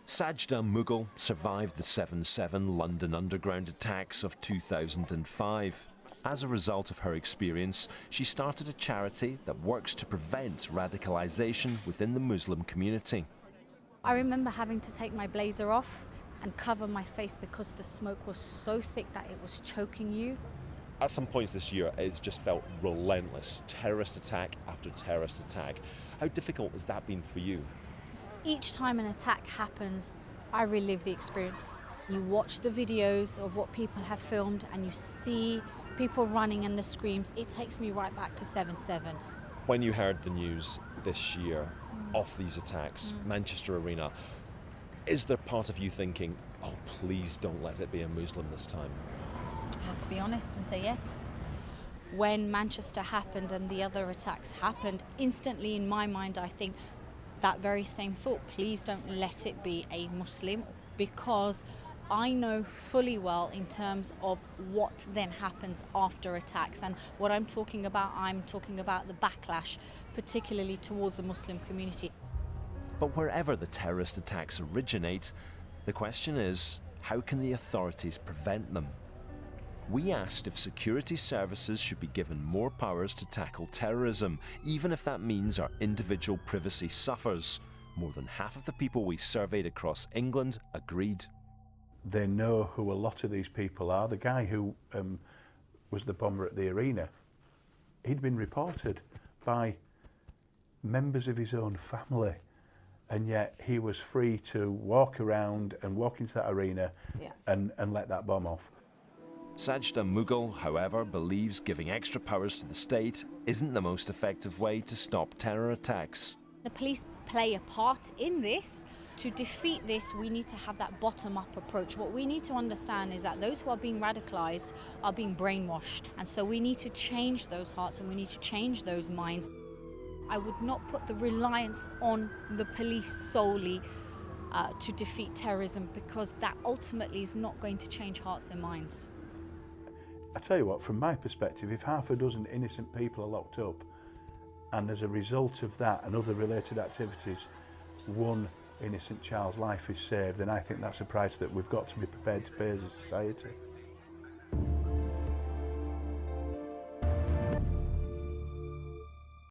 Sajda Mughal survived the 7/7 London Underground attacks of 2005. As a result of her experience, she started a charity that works to prevent radicalisation within the Muslim community. I remember having to take my blazer off and cover my face because the smoke was so thick that it was choking you. At some points this year, it's just felt relentless. Terrorist attack after terrorist attack. How difficult has that been for you? Each time an attack happens, I relive the experience. You watch the videos of what people have filmed and you see people running and the screams. It takes me right back to 7/7. When you heard the news this year of these attacks, Manchester Arena, is there part of you thinking, oh, please don't let it be a Muslim this time? I have to be honest and say yes. When Manchester happened and the other attacks happened, instantly in my mind I think that very same thought, please don't let it be a Muslim, because I know fully well in terms of what then happens after attacks, and what I'm talking about the backlash, particularly towards the Muslim community. But wherever the terrorist attacks originate, the question is, how can the authorities prevent them? We asked if security services should be given more powers to tackle terrorism, even if that means our individual privacy suffers. More than half of the people we surveyed across England agreed. They know who a lot of these people are. The guy who was the bomber at the arena, he'd been reported by members of his own family, and yet he was free to walk around and walk into that arena and let that bomb off. Sajda Mughal, however, believes giving extra powers to the state isn't the most effective way to stop terror attacks. The police play a part in this. To defeat this, we need to have that bottom-up approach. What we need to understand is that those who are being radicalised are being brainwashed, and so we need to change those hearts and we need to change those minds. I would not put the reliance on the police solely to defeat terrorism, because that ultimately is not going to change hearts and minds. I tell you what, from my perspective, if half a dozen innocent people are locked up, and as a result of that and other related activities, one innocent child's life is saved, then I think that's a price that we've got to be prepared to pay as a society.